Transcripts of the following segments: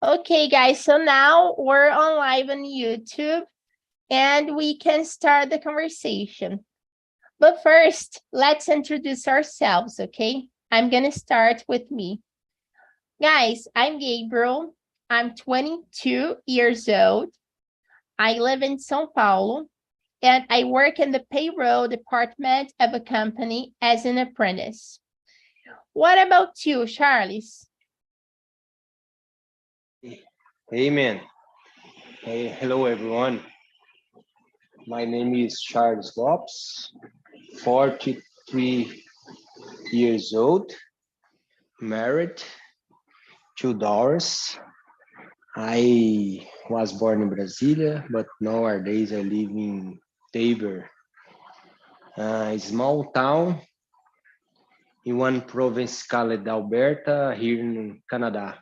Okay, guys, so now we're on live on YouTube and we can start the conversation. But first, let's introduce ourselves, okay? I'm gonna start with me. Guys, I'm Gabriel. I'm 22 years old. I live in São Paulo and I work in the payroll department of a company as an apprentice. What about you, Charles? Hey man, hey, hello everyone. My name is Charles Lopes, 43 years old, married, 2 daughters. I was born in Brasilia, but nowadays I live in Tabor, a small town in one province called Alberta here in Canada.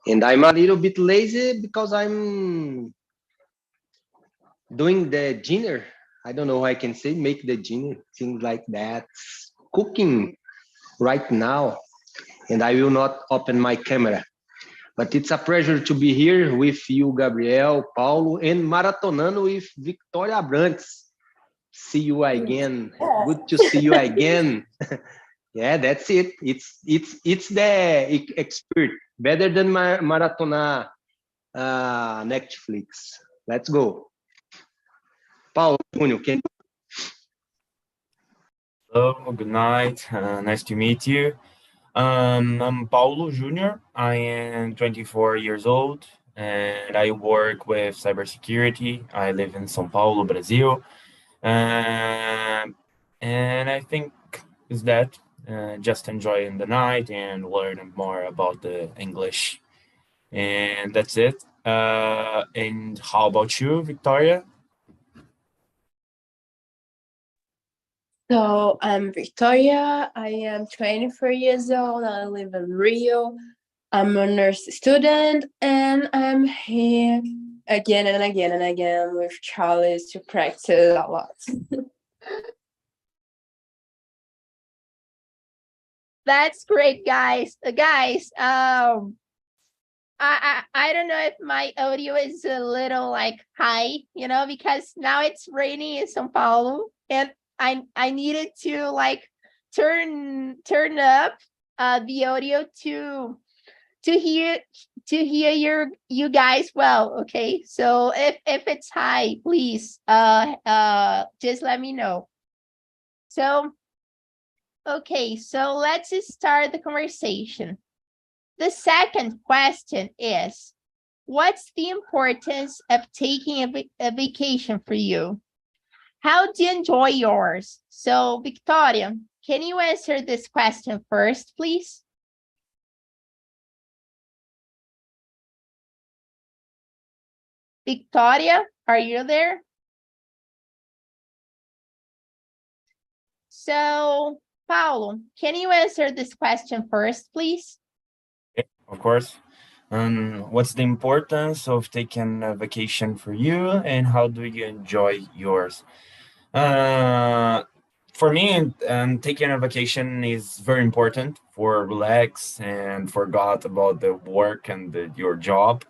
And I'm a little bit lazy because I'm doing the dinner. I don't know how I can say make the dinner, things like that. Cooking right now, and I will not open my camera. But it's a pleasure to be here with you, Gabriel, Paulo, and maratonando with Victoria Abrantes. See you again. Good to see you again. Yeah, that's it. It's the expert better than maratona Netflix. Let's go. Paulo Júnior, can Hello, good night. Nice to meet you. I'm Paulo Jr. I am 24 years old and I work with cybersecurity. I live in São Paulo, Brazil. And I think is that just enjoying the night and learning more about the English. And that's it. And how about you, Victoria? So I'm Victoria. I am 24 years old. I live in Rio. I'm a nurse student, and I'm here again and again and again with Charles to practice a lot. That's great, guys. I don't know if my audio is a little like high, because now it's raining in São Paulo, and I needed to like turn up the audio to hear you guys well. Okay, so if it's high, please just let me know. So okay, so let's start the conversation. The second question is, what's the importance of taking a vacation for you? How do you enjoy yours? So, Victoria, can you answer this question first, please? Victoria, are you there? So, Paulo, can you answer this question first, please? Of course. What's the importance of taking a vacation for you, and how do you enjoy yours? For me, taking a vacation is very important for relax and forgot about the work and your job,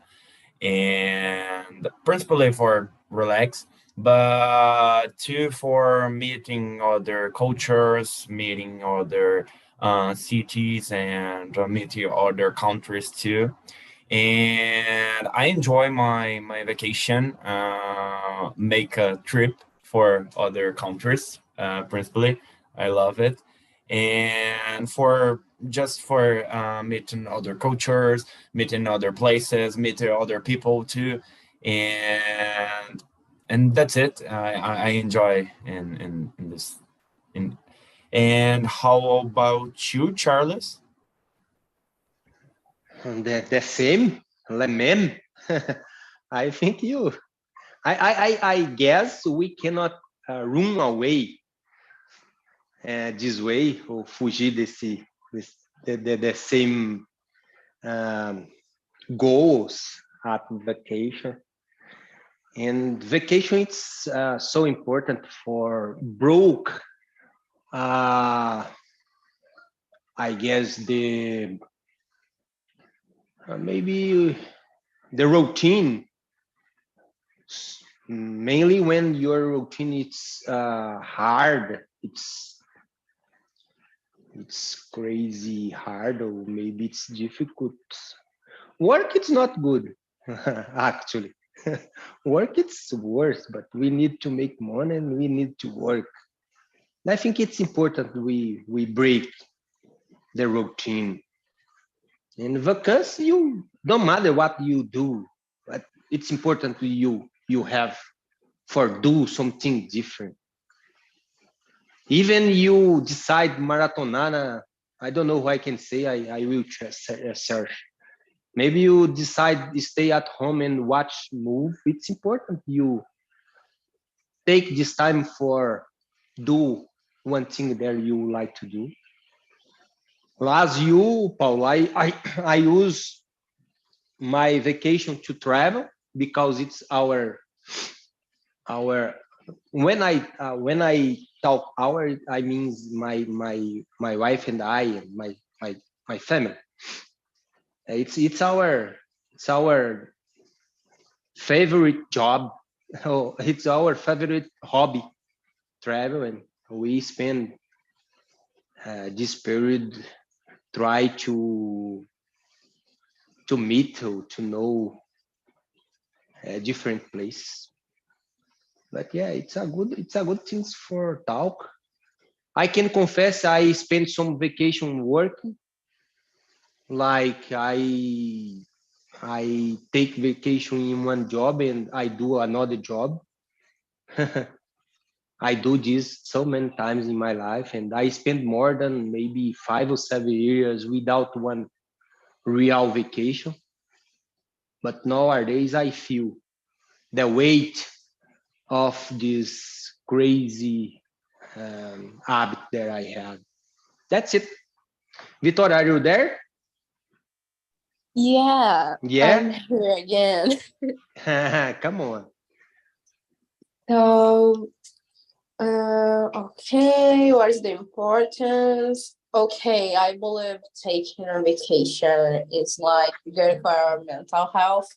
and principally for relax, but too for meeting other cultures, meeting other cities, and meeting other countries too. And I enjoy my vacation, make a trip for other countries, principally. I love it. And for meeting other cultures, meeting other places, meeting other people too. And that's it. I enjoy in this. And how about you, Charles? the same, le même. I think I guess we cannot run away this way ou fugir the same goals at vacation. And vacation it's so important for broke. I guess Maybe the routine, mainly when your routine is hard, it's crazy hard, or maybe it's difficult. Work it's not good, actually. Work it's worse, but we need to make money and we need to work. I think it's important we break the routine. In vacancy, you don't matter what you do, but it's important to you have for do something different. Even you decide maratonana, I don't know who I can say. I will search. Maybe you decide to stay at home and watch movie. It's important you take this time for do one thing that you like to do. As you, Paul, I use my vacation to travel because it's our when I talk our, I means my wife and I and my family. It's our favorite job. Oh, it's our favorite hobby, travel, and we spend this period try to meet to know different places. But yeah, it's a good thing for talk. I can confess I spent some vacation working. Like I take vacation in one job and I do another job. I do this so many times in my life, and I spent more than maybe 5 or 7 years without one real vacation. But nowadays I feel the weight of this crazy habit that I have. That's it. Vitor, are you there? Yeah, I'm Yeah. here again. Come on. So, okay, what is the importance? Okay, I believe taking a vacation is like good for our mental health.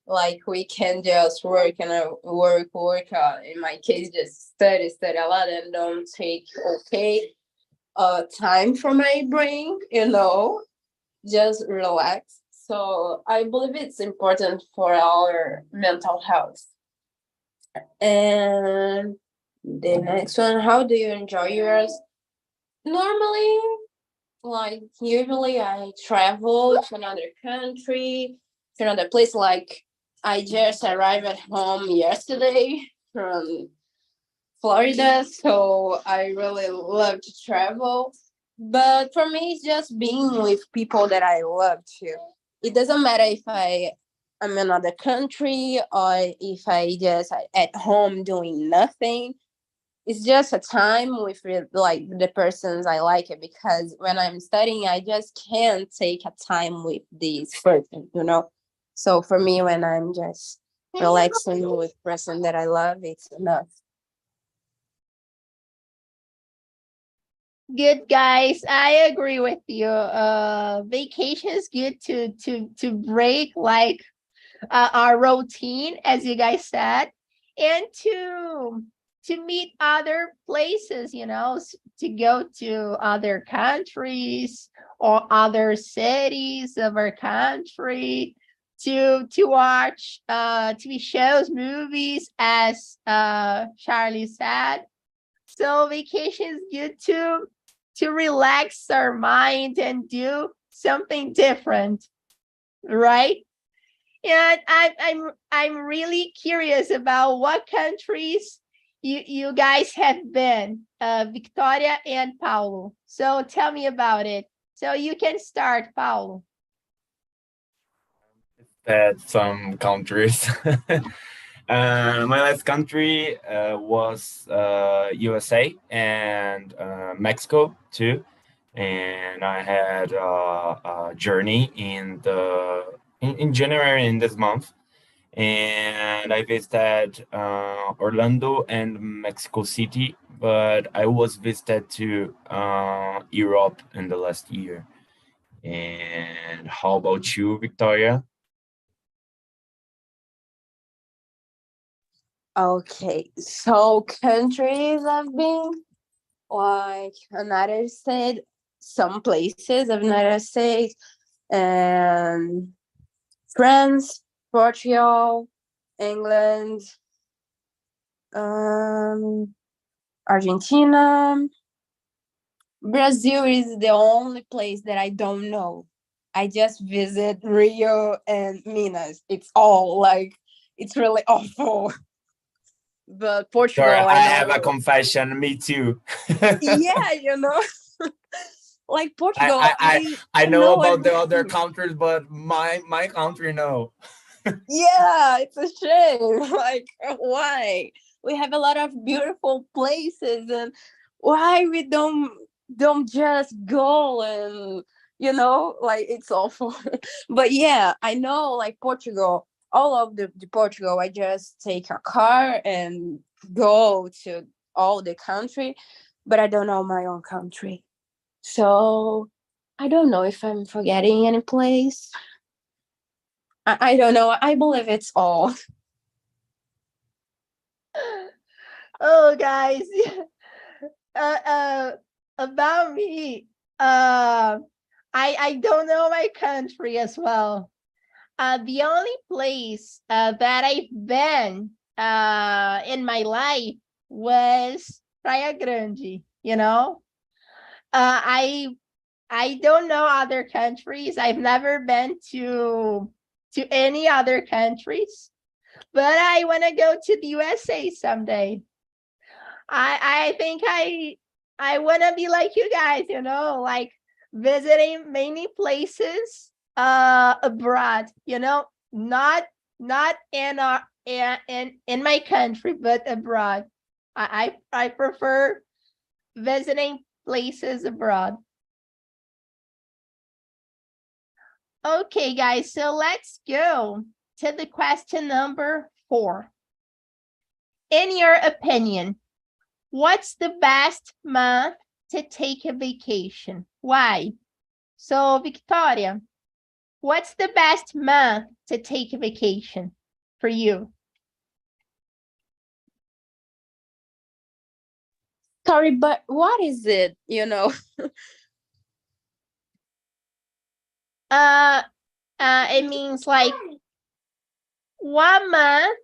Like we can just work and work. In my case, just study a lot, and don't take time for my brain. Just relax. So I believe it's important for our mental health. And the next one, how do you enjoy yours? Normally, like usually I travel to another country, to another place. Like I just arrived at home yesterday from Florida, so I really love to travel. But for me, it's just being with people that I love too. It doesn't matter if I'm in another country or if I just at home doing nothing. It's just a time with like the persons I like it, because when I'm studying, I just can't take a time with this person. So for me, when I'm just relaxing with person that I love, it's enough. Good, guys. I agree with you. Vacation is good to break like our routine, as you guys said, and to meet other places. To go to other countries or other cities of our country, to watch TV shows, movies, as Charlie said. So vacation is good to relax our mind and do something different, right? And I'm really curious about what countries you guys have been, Victoria and Paulo. So tell me about it. So you can start, Paulo. That some countries. My last country was USA and Mexico too, and I had a journey in January in this month, and I visited Orlando and Mexico City, but I was visited to Europe in the last year. And how about you, Victoria? Okay, so countries I've been, like United States, some places of United States, and France, Portugal, England, Argentina. Brazil is the only place that I don't know. I just visit Rio and Minas. It's all like, it's really awful. But Sorry, Portugal, I I have a know. confession. Me too. Yeah, like Portugal, I I know know about the other everything. countries, but my country, no. Yeah, it's a shame. Like, why? We have a lot of beautiful places, and why we don't just go and like it's awful. But yeah, I know like Portugal, all of the Portugal, I just take a car and go to all the country, but I don't know my own country. So I don't know if I'm forgetting any place. I don't know. I believe it's all. Oh, guys. uh, uh, about me, I don't know my country as well. The only place that I've been in my life was Praia Grande. I don't know other countries. I've never been to any other countries, but I want to go to the USA someday. I think I want to be like you guys, like visiting many places abroad, not in our in my country, but abroad. I prefer visiting places abroad. Okay, guys, so let's go to the question number 4. In your opinion, what's the best month to take a vacation? Why? So, Victoria, what's the best month to take a vacation for you? Sorry, but what is it? It means like, what month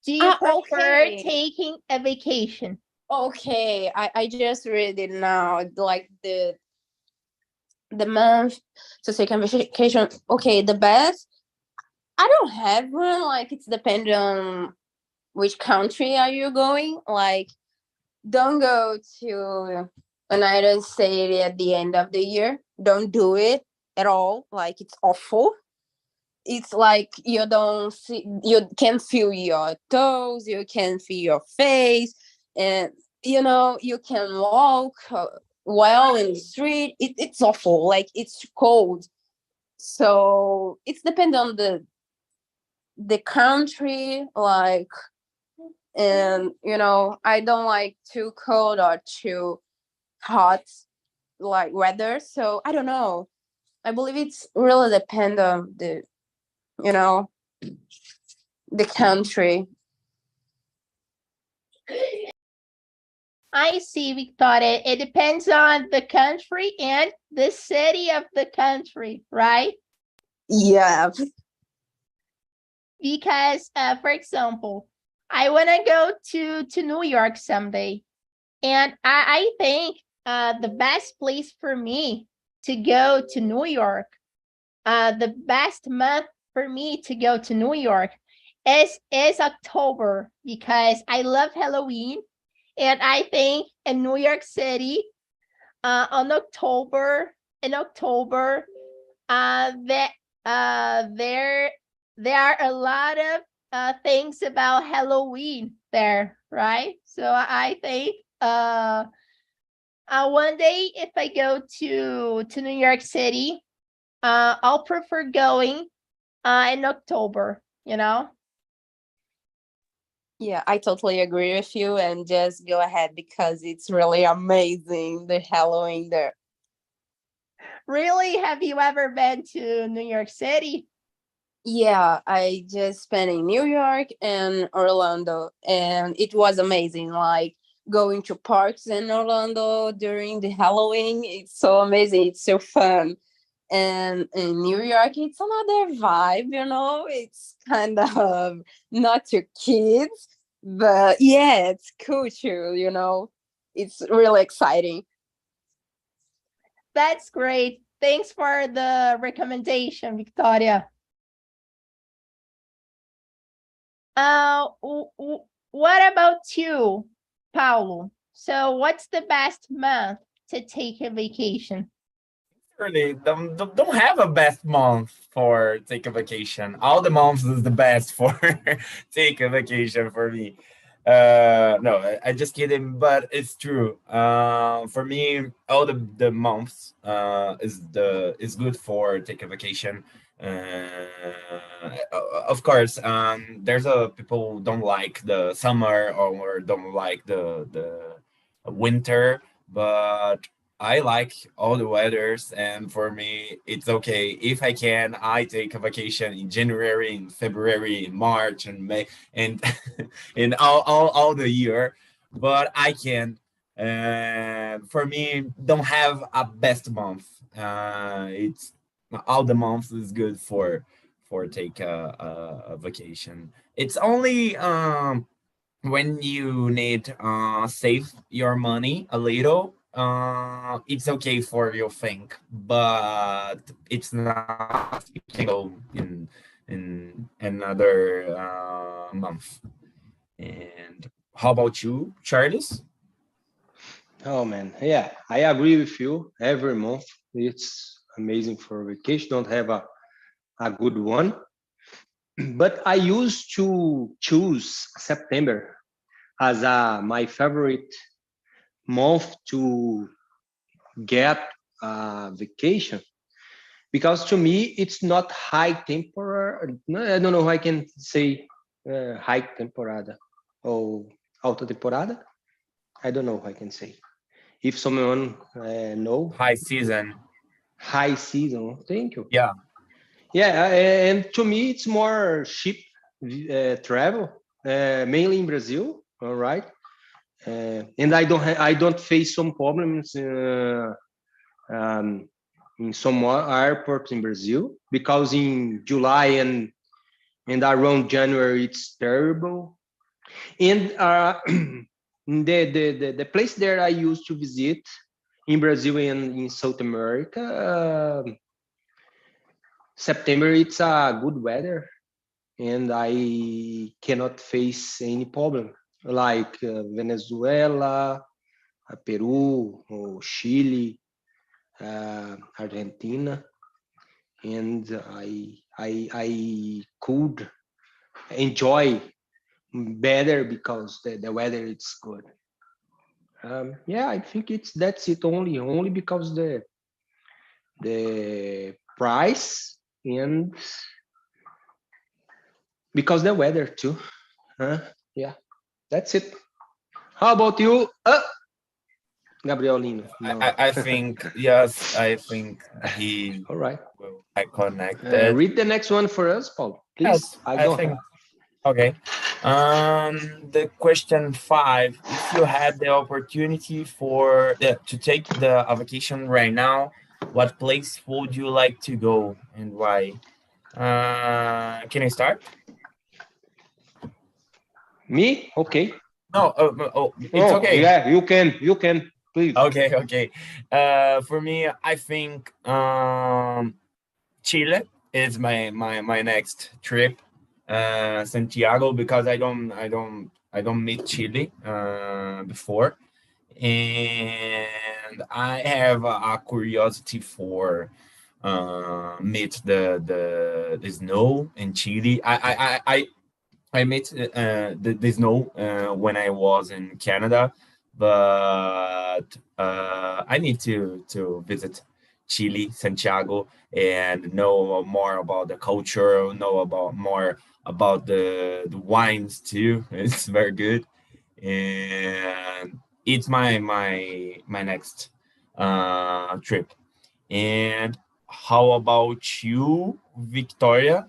do you prefer Okay. taking a vacation? Okay, I just read it now. Like the month to take a vacation. Okay, the best. I don't have one. Like it's depending on which country are you going. Like don't go to United States at the end of the year. Don't do it at all. Like it's awful. It's like you can feel your toes, you can feel your face, and you can walk well in the street. It's awful, like it's cold. So it's depend on the country, like, and I don't like too cold or too hot like weather. So I don't know, I believe it's really depend on you know the country. I see, Victoria. It depends on the country and the city of the country, right? Yeah. Because, for example, I want to go to New York someday, and I think the best place for me to go to New York, the best month for me to go to New York is October, because I love Halloween, and I think in New York City, on October in October, that there are a lot of things about Halloween there, right? So I think one day if I go to New York City, I'll prefer going in October, Yeah, I totally agree with you, and just go ahead because it's really amazing, the Halloween there. Really? Have you ever been to New York City? Yeah, I just spent in New York and Orlando, and it was amazing. Like going to parks in Orlando during the Halloween, it's so amazing. It's so fun. And in New York, it's another vibe, It's kind of not your kids, but yeah, it's cool too. It's really exciting. That's great. Thanks for the recommendation, Victoria. What about you, Paulo? So what's the best month to take a vacation? Really don't have a best month for take a vacation. All the months is the best for take a vacation for me. No, I just kidding, but it's true. For me, all the months is good for take a vacation. Of course, there's a people don't like the summer or don't like the winter, but I like all the weathers, and for me, it's okay if I can. I take a vacation in January, in February, in March, and May, and in all the year. But I can. For me, don't have a best month. It's all the months is good for take a vacation. It's only when you need save your money a little, it's okay for your think, but it's not you can go in another month. And how about you, Charles? Oh man, yeah, I agree with you. Every month it's amazing for vacation. Don't have a good one, but I used to choose September as my favorite month to get a vacation because to me it's not high temperature. I don't know how I can say high temporada or alta temporada. I don't know how I can say. If someone know, High season. high season. Thank you. Yeah. Yeah, and to me it's more cheap travel, mainly in Brazil. All right, and I don't face some problems um, in some airports in Brazil because in July and around January it's terrible. And the place there I used to visit in Brazil and in South America, September it's a good weather and I cannot face any problem like Venezuela, Peru, or Chile, Argentina, and I could enjoy better because the weather is good. Yeah, I think that's it only because the price and because the weather too. Yeah, that's it. How about you, Gabrielino? No. I think yes, I think he All right. will get connected. Read the next one for us, Paul, please. Yes, I I don't have. think okay. The question 5: if you had the opportunity to take the a vacation right now, what place would you like to go and why? Can I start? Me? Okay. No, it's Oh, okay. yeah, you can, please. Okay, okay. For me, I think Chile is my next trip. Santiago, because I don't meet Chile before, and I have a curiosity for meet the snow in Chile. I met the snow when I was in Canada, but I need to visit Chile, Santiago, and know more about the culture, know about more about the wines too. It's very good, and it's my next trip. And how about you, Victoria?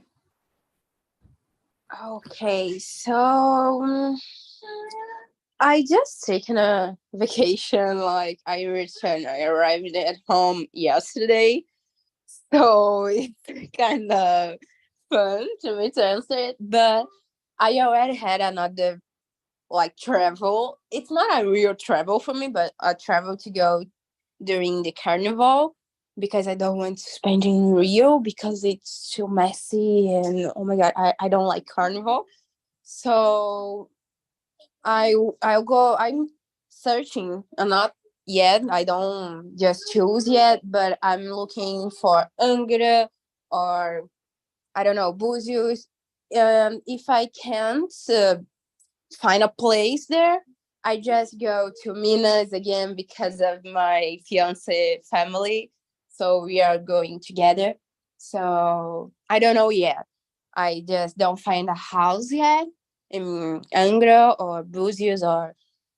Okay, so I just taken a vacation. Like I arrived at home yesterday, so it's kind of fun to me to answer it. But I already had another like travel. It's not a real travel for me, but a travel to go during the carnival because I don't want to spend in Rio because it's too messy and oh my god, I don't like carnival. So I'll go. I'm searching. I'm not yet. I don't just choose yet, but I'm looking for Angra or I don't know Búzios. If I can't find a place there, I just go to Minas again because of my fiance family. So we are going together. So I don't know yet. I just don't find a house yet in Angra or Búzios or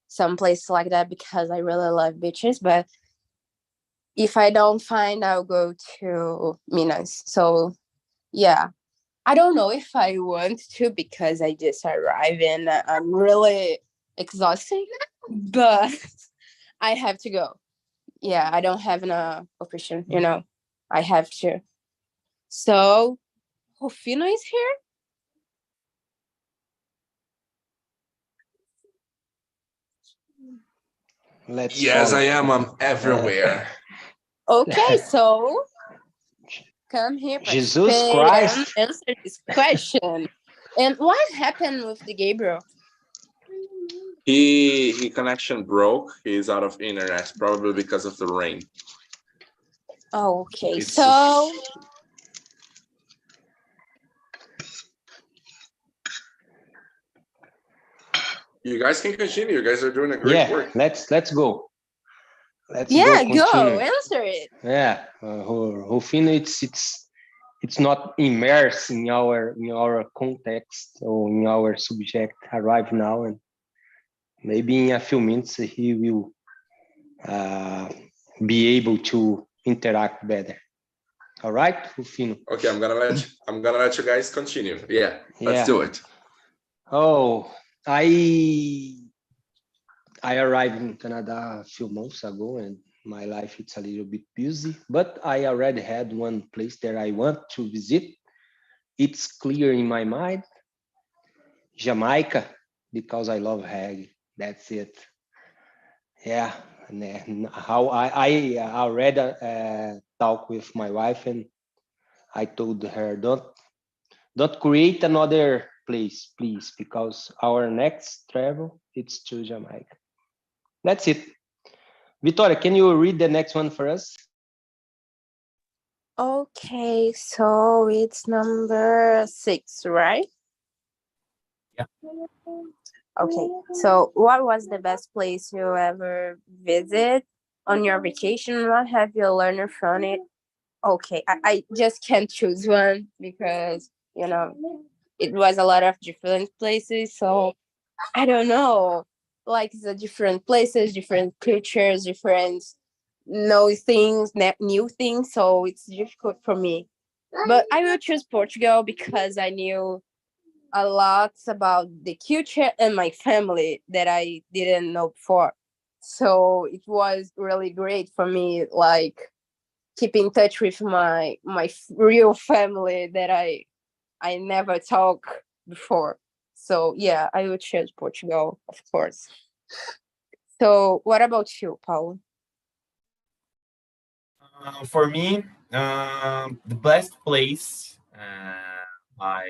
some place like that because I really love beaches. But if I don't find, I'll go to Minas. So yeah, I don't know if I want to because I just arrived and I'm really exhausted, but I have to go. Yeah, I don't have an option, I have to. So, Rufino is here? Let's Yes, follow. I am. I'm everywhere. Okay, so come here, Jesus participate, and Christ. answer this question. And what happened with the Gabriel? He connection broke. He's out of internet, probably because of the rain. Oh, okay, It's so you guys can continue. You guys are doing a great Yeah, work. let's go. Let's yeah, go go continue. answer it. Yeah, Rufino, it's not immersed in our context or in our subject. Arrive now, and maybe in a few minutes he will be able to interact better. All right, Rufino. Okay, I'm gonna let you guys continue. Yeah, let's do it. Oh, I arrived in Canada a few months ago, and my life it's a little bit busy. But I already had one place that I want to visit. It's clear in my mind, Jamaica, because I love reggae. That's it. Yeah, and then how I already talked with my wife, and I told her don't create another place, please, because our next travel it's to Jamaica. That's it. Victoria, can you read the next one for us? Okay, so it's number 6, right? Yeah. Okay, so what was the best place you ever visit on your vacation? What have you learned from it? Okay, I just can't choose one because, it was a lot of different places. So I don't know, like the different places, different cultures, different new things. So it's difficult for me. But I will choose Portugal because I knew a lot about the culture and my family that I didn't know before. So it was really great for me, like keep in touch with my real family that I never talk before. So yeah, I would choose Portugal, of course. So what about you, Paulo? For me, the best place I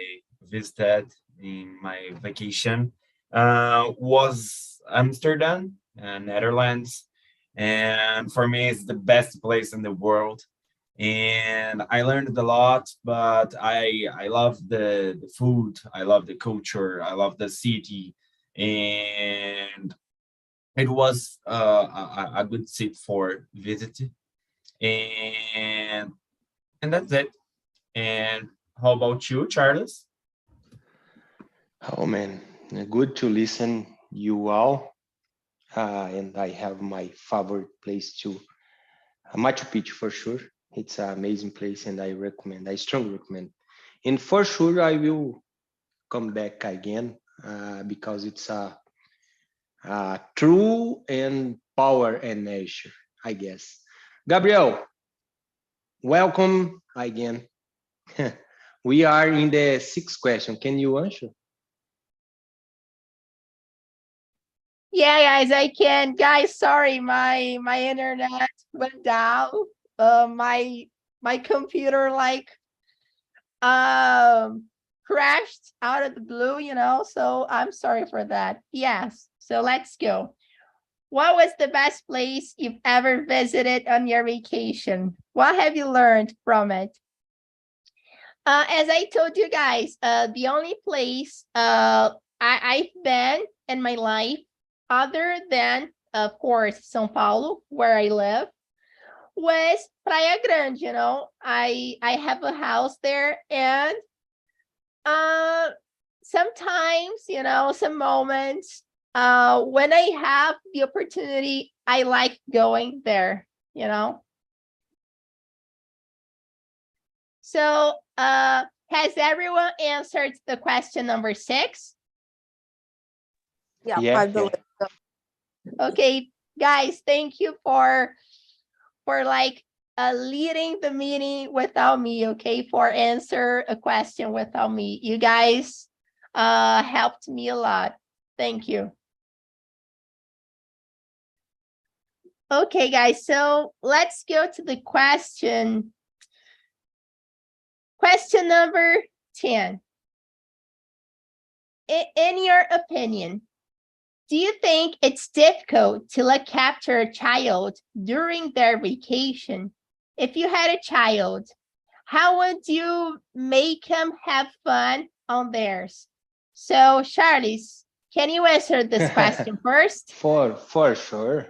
visited in my vacation was Amsterdam, Netherlands. And for me, it's the best place in the world. And I learned a lot, but I love the food, I love the culture, I love the city, and it was a good seat for visit. And and that's it. And how about you, Charles? Oh man, good to listen you all. And I have my favorite place too, Machu Picchu for sure. It's an amazing place, and I recommend. I strongly recommend. And for sure, I will come back again because it's a true and power and nature, I guess. Gabriel, welcome again. We are in the sixth question. Can you answer? Yeah, guys, I can. Guys, sorry, my internet went down. My computer like crashed out of the blue, so I'm sorry for that. Yes. So let's go. What was the best place you've ever visited on your vacation? What have you learned from it? As I told you guys, the only place I've been in my life, other than, of course, São Paulo, where I live, was Praia Grande. I have a house there, and sometimes, some moments, when I have the opportunity, I like going there. So, has everyone answered the question number 6? Yeah, Yeah, I believe so. Okay, guys, thank you for like leading the meeting without me, okay? For answer a question without me. You guys helped me a lot. Thank you. Okay, guys, so let's go to the question. Question number 10. In your opinion, do you think it's difficult to capture a child during their vacation? If you had a child, how would you make them have fun on theirs? So, Charles, can you answer this question first? for sure,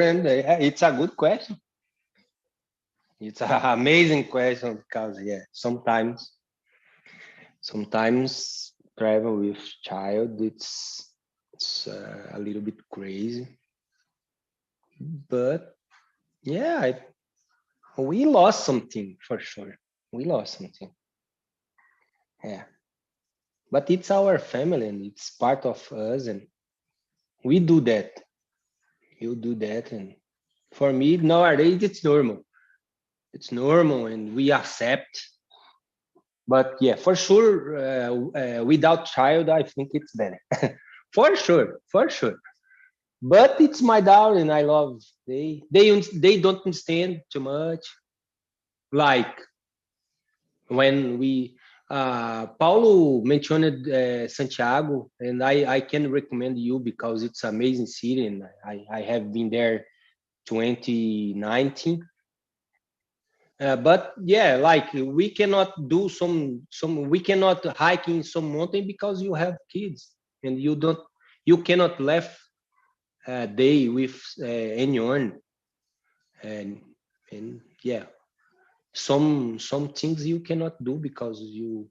and it's a good question. It's an amazing question because sometimes travel with child it's a little bit crazy, but yeah, we lost something for sure. We lost something. Yeah, but it's our family and it's part of us, and we do that. You do that, and for me nowadays it's normal. It's normal, and we accept. But yeah, for sure, without child, I think it's better. For sure, for sure. But it's my daughter, and I love. They don't understand too much. Like when we Paulo mentioned Santiago, and I can recommend you because it's amazing city, and I have been there 2019. But yeah, like we cannot do we cannot hike in some mountain because you have kids, and you cannot left a day with anyone, and yeah, some things you cannot do because you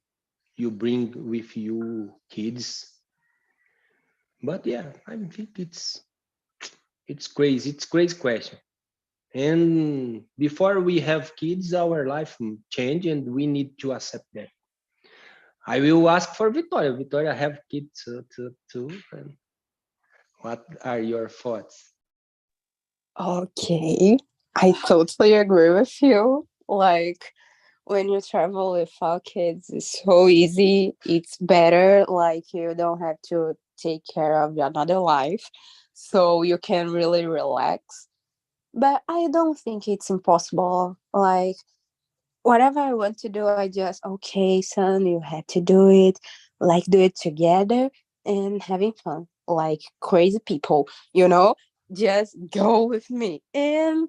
bring with you kids. But yeah, I think it's crazy. It's crazy question. And before we have kids, our life change, and we need to accept that. I will ask for Victoria. Victoria have kids too. And what are your thoughts? Okay, I totally agree with you. Like, when you travel without kids, it's so easy. It's better. Like, you don't have to take care of another life. So you can really relax. But I don't think it's impossible. Like, whatever I want to do, I just, okay, son, you have to do it. Like, do it together and having fun. Like crazy people, just go with me. And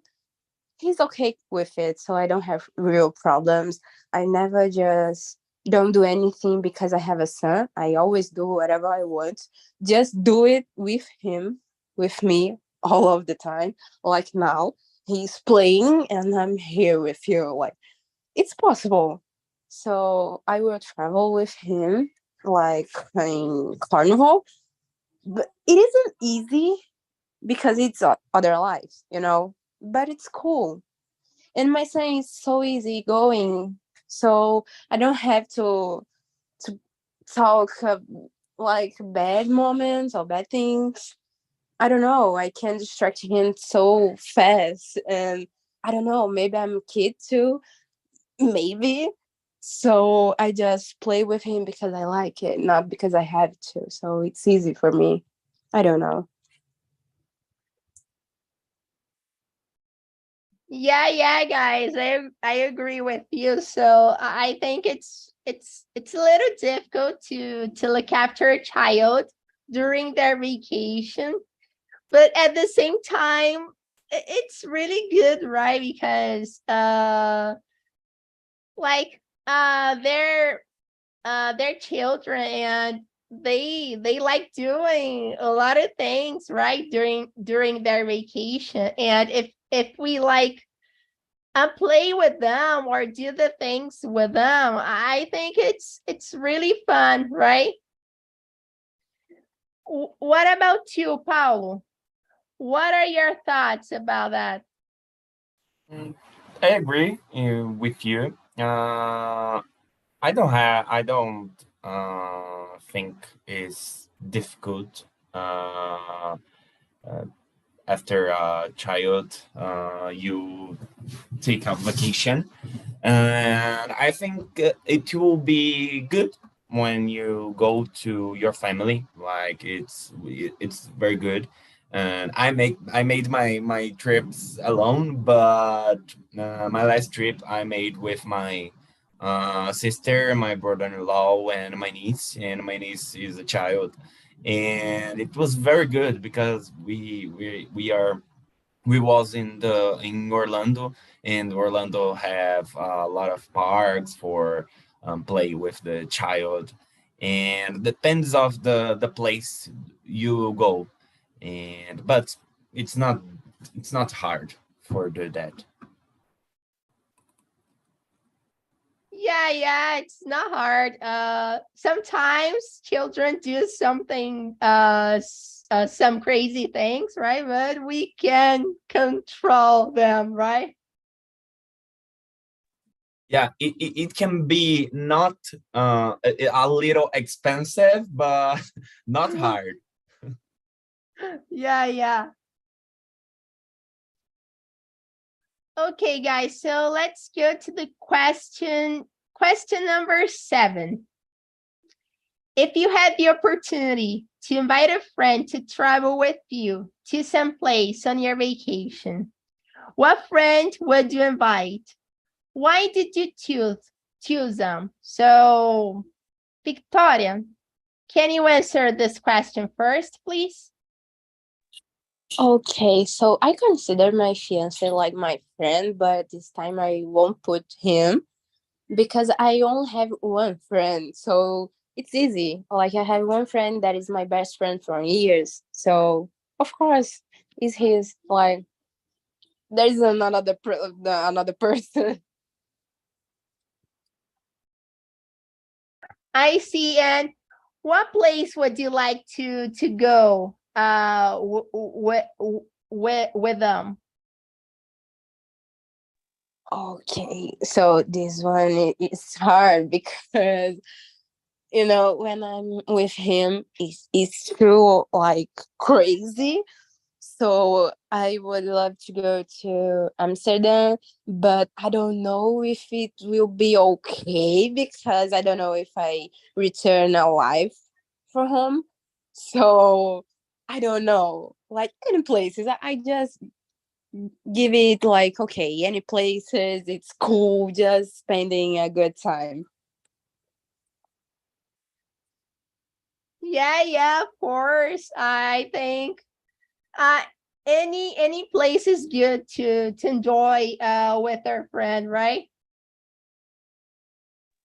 he's okay with it, so I don't have real problems. I never just don't do anything because I have a son. I always do whatever I want. Just do it with him, with me, all of the time. Like now, he's playing and I'm here with you. Like, it's possible. So I will travel with him, like in carnival. But it isn't easy because it's other lives, but it's cool. And my son is so easy going, so I don't have to talk like bad moments or bad things. I don't know. I can distract him so fast, and I don't know. Maybe I'm a kid too. Maybe. So I just play with him because I like it, not because I have to. So it's easy for me. I don't know. Yeah, guys, I agree with you. So I think it's a little difficult to look after a child during their vacation, but at the same time, it's really good, right? Because like they're children, and they like doing a lot of things, right, during their vacation. And if we like play with them or do the things with them, I think it's really fun, right? What about you, Paulo? What are your thoughts about that? Mm, I agree with you. I don't think it's difficult uh, uh, after a child you take a vacation, and I think it will be good when you go to your family. Like it's very good. And I made my trips alone, but my last trip I made with my sister, my brother-in-law, and my niece. And my niece is a child, and it was very good because we was in Orlando, and Orlando have a lot of parks for play with the child, and depends of the place you go, and but it's not it's not hard for do that. Yeah, it's not hard. Sometimes children do something, some crazy things, right? But we can control them, right? Yeah, it can be not a little expensive, but not hard. Yeah. Okay, guys, so let's go to the question number 7. If you had the opportunity to invite a friend to travel with you to some place on your vacation, what friend would you invite? Why did you choose them? So, Victoria, can you answer this question first, please? Okay, so I consider my fiance like my friend, but this time I won't put him because I only have one friend. So it's easy. Like I have one friend that is my best friend for years. So of course, it's his. Like there is another person. I see. And what place would you like to go with them? Okay, so this one is hard because when I'm with him, it's too like crazy. So I would love to go to Amsterdam, but I don't know if it will be okay because I don't know if I return alive for home. So I don't know. Like any places, I just give it like okay, any places, it's cool, just spending a good time. Yeah, of course. I think uh any place is good to enjoy with our friend, right?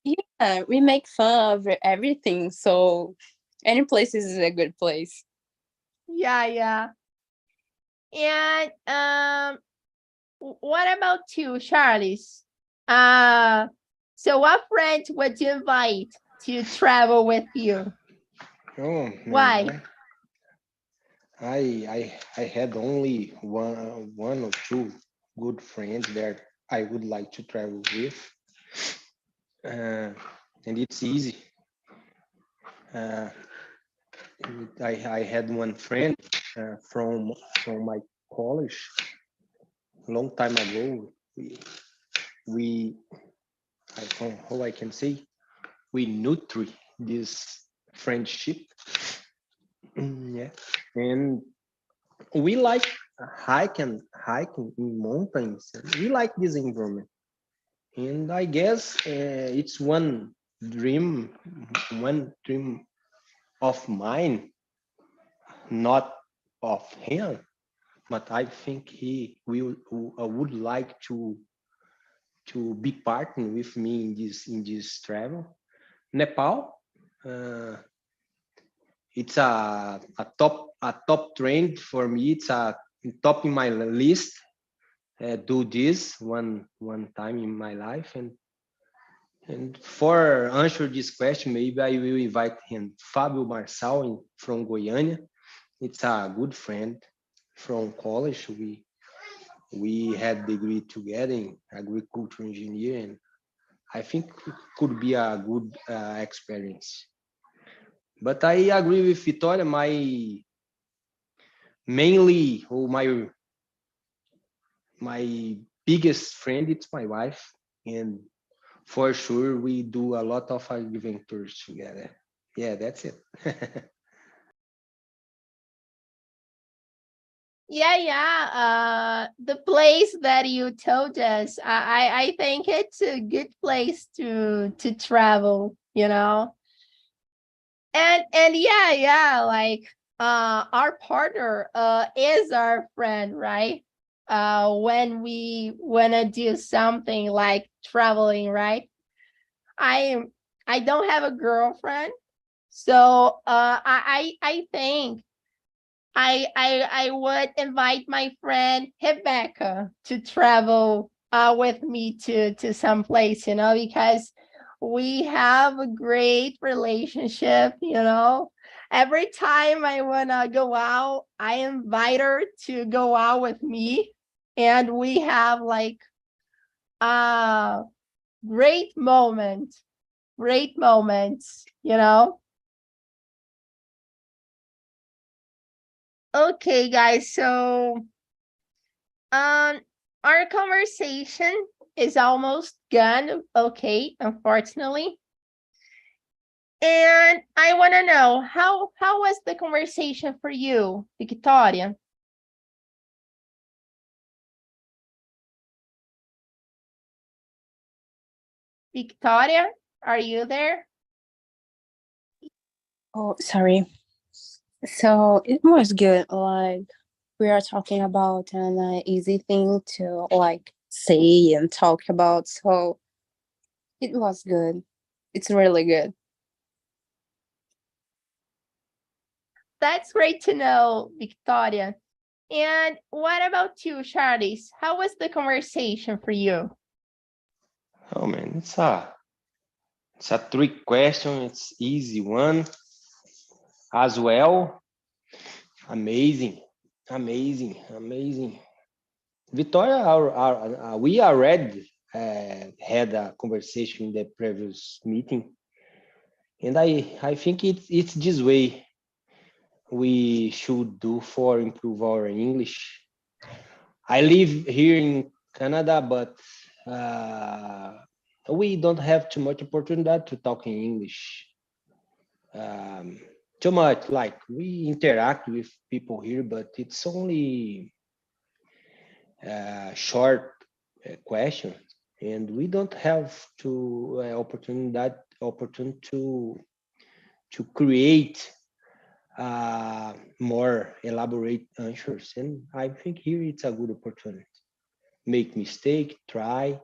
Yeah, we make fun of everything, so any place is a good place. Yeah. And what about you, Charles? Uh so what friend would you invite to travel with you? Oh Why? man, I had only one or two good friends that I would like to travel with. And it's easy. Uh, I had one friend from my college a long time ago. We I don't know how I can say, we nurture this friendship. Yeah, and we like hiking in mountains. We like this environment, and I guess it's dream, one dream of mine, not of him, but I think he will would like to be partner with me in this travel. Nepal, uh, it's a top trend for me. It's a top in my list. Do this one time in my life, and for answer this question, maybe I will invite him, Fábio Marçal from Goiânia. It's a good friend from college. We had degree together in agriculture engineer, and I think it could be a good experience. But I agree with Vitória. My biggest friend, it's my wife, and for sure we do a lot of adventures together. Yeah, that's it. Yeah. The place that you told us, I think it's a good place to travel, you know. And yeah, like our partner is our friend, right? When we wanna do something like traveling, right? I I don't have a girlfriend, so I think I would invite my friend Rebecca to travel with me to some place, you know, because we have a great relationship, you know. Every time I wanna go out, I invite her to go out with me, and we have like a great moments, you know. Okay, guys, so Um, our conversation is almost gone. Okay, unfortunately. And I want to know how was the conversation for you, Victoria? Victoria, are you there? Oh, sorry. So it was good. Like we are talking about an easy thing to like say and talk about. So it was good. It's really good. That's great to know, Victoria. And what about you, Charles? How was the conversation for you? Oh man, it's a trick question. It's easy one as well. Amazing, amazing. Victoria, we already had a conversation in the previous meeting, and I think it's this way we should do for improve our English. I live here in Canada, but we don't have too much opportunity to talk in English. Um, Too much, like we interact with people here, but it's only short questions, and we don't have to opportunity to create more elaborate answers. And I think here it's a good opportunity. Make mistake, try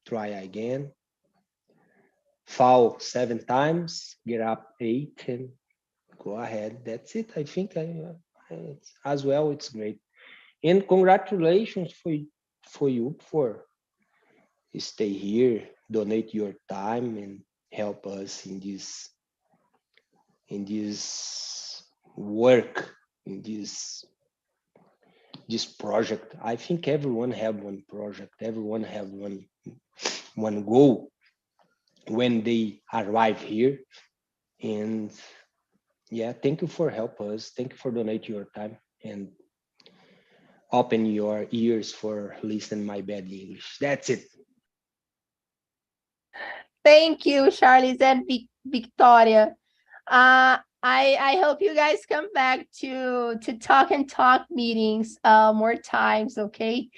again, fall 7 times, get up 8, and go ahead. That's it. I think as well, it's great. And congratulations for you for stay here, donate your time, and help us in this work, in this this project. I think everyone have one project, everyone have one goal when they arrive here. And yeah, thank you for help us. Thank you for donate your time and open your ears for listen my bad English. That's it. Thank you, Charles and Victoria. I hope you guys come back to Talk and Talk meetings more times, okay?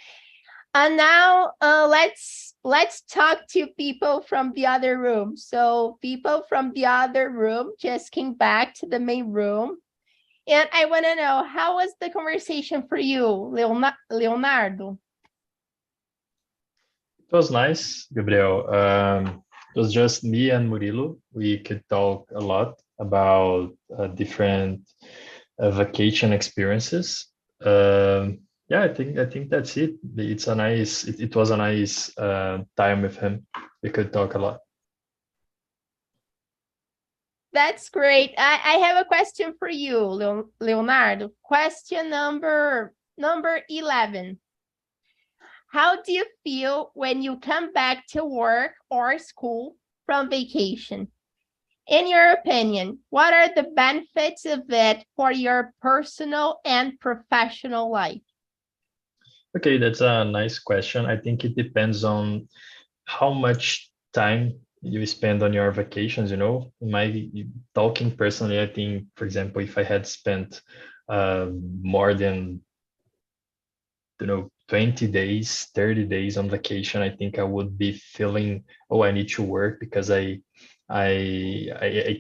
And now let's talk to people from the other room. So people from the other room just came back to the main room. And I want to know, how was the conversation for you, Leonardo? It was nice, Gabriel. It was just me and Murilo. We could talk a lot about different vacation experiences. Yeah, I think that's it. It was a nice time with him. We could talk a lot. That's great. I have a question for you, Leonardo. Question number 11. How do you feel when you come back to work or school from vacation? In your opinion, what are the benefits of it for your personal and professional life? Okay, that's a nice question. I think it depends on how much time you spend on your vacations. Talking personally, I think, for example, if I had spent more than 20 days, 30 days on vacation, I think I would be feeling, oh, I need to work because I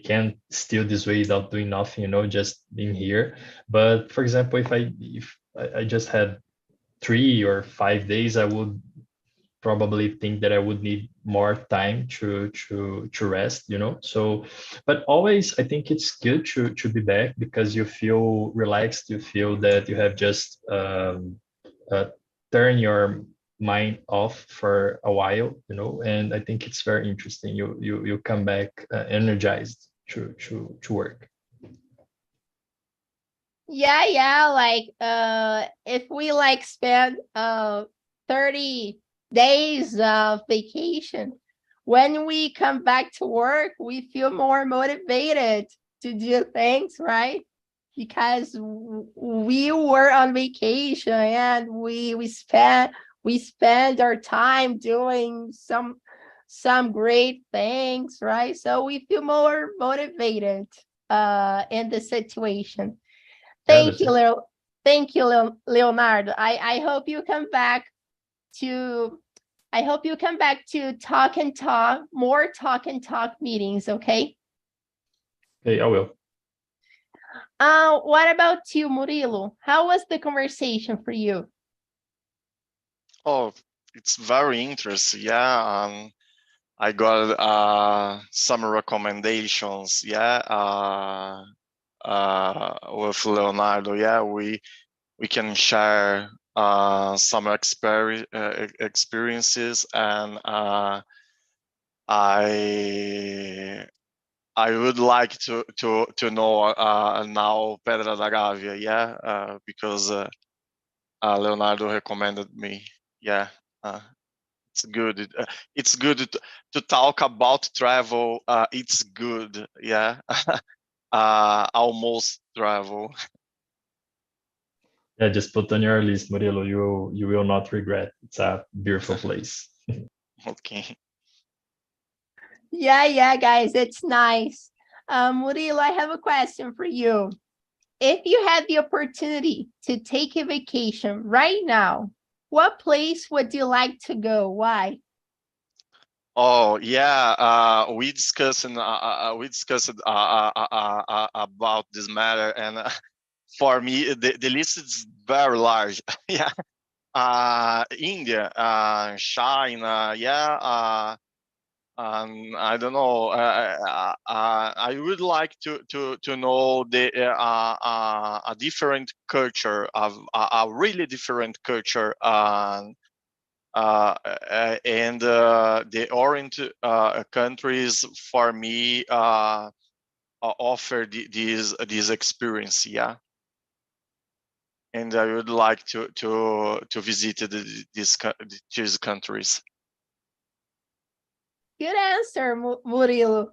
can't still this way without doing nothing, just being here. But for example, if I just had 3 or 5 days, I would probably think that I would need more time to rest, So, but always I think it's good to be back because you feel relaxed, you feel that you have just turn your mind off for a while, and I think it's very interesting. You come back energized to work. Yeah, like if we like spend 30 days of vacation, when we come back to work, we feel more motivated to do things, right? Because we were on vacation and we spend our time doing some great things, right? So we feel more motivated in the situation. Thank you, Leonardo. I hope you come back to Talk and Talk, more Talk and Talk meetings, okay? Okay, I will. What about you, Murilo? How was the conversation for you? Oh, it's very interesting. Yeah, I got some recommendations. Yeah, with Leonardo. Yeah, we can share some experiences, and I would like to know now Pedra da Gávea. Yeah, because Leonardo recommended me. Yeah. It's good. It's good to talk about travel. It's good. Yeah. Almost travel. Yeah, just put on your list, Murilo. You will not regret. It's a beautiful place. Okay. Yeah, guys, it's nice. Murilo, I have a question for you. If you had the opportunity to take a vacation right now, what place would you like to go? Why? Oh yeah, we discussed about this matter, and for me the list is very large. Yeah, India, China, yeah. I don't know. I would like to know a different culture, of a really different culture, and the Orient countries for me offer this experience. Yeah. and I would like to visit these countries. Good answer, Murilo.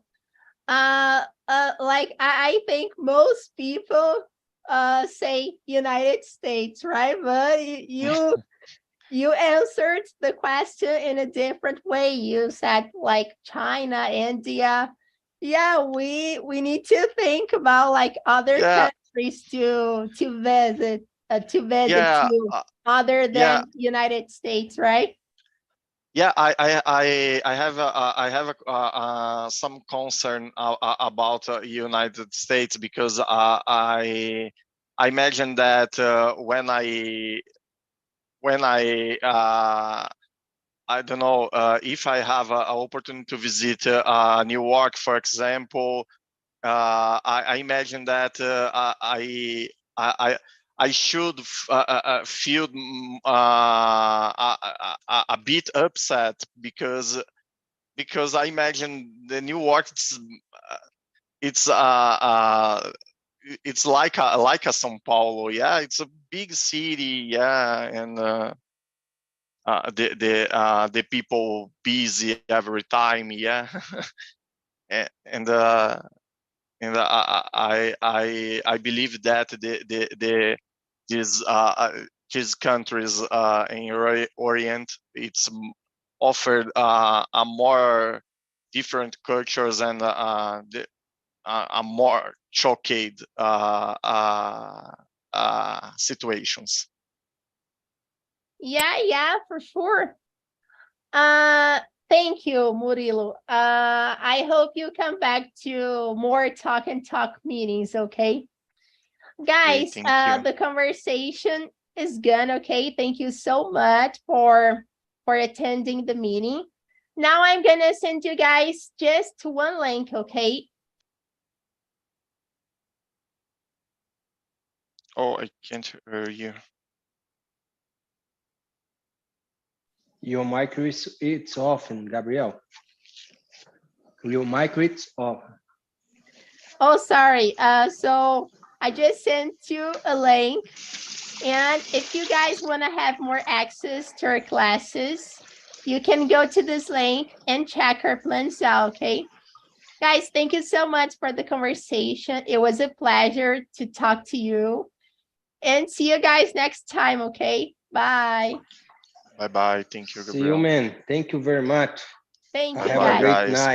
Like I think most people say United States, right? But you answered the question in a different way. You said like China, India. Yeah, we need to think about like other Yeah, countries to visit yeah, to other yeah. than United States, right? Yeah, I have some concern about United States, because I imagine that when I don't know, if I have an opportunity to visit New York, for example, I imagine that I I should feel a bit upset, because I imagine the New York, it's it's like a São Paulo, yeah. It's a big city, yeah, and the people busy every time, yeah. and I believe that these these countries in Orient, it's offered a more different cultures, and a more shocking situations. Yeah, for sure. Thank you, Murilo. I hope you come back to more talk and talk meetings, okay? Okay, Guys, thank you. the conversation is gone, okay? Thank you so much for attending the meeting. Now I'm gonna send you guys just one link, okay? Oh, I can't hear you. Your mic is it's off, Gabriel. Your mic is off. Oh, sorry. So I just sent you a link. And if you guys want to have more access to our classes, you can go to this link and check our plans out, okay? Guys, thank you so much for the conversation. It was a pleasure to talk to you. And see you guys next time, okay? Bye. Bye bye. Thank you, See you, Gabriel. man. Thank you very much. Thank you, Have a guys. great guys. night.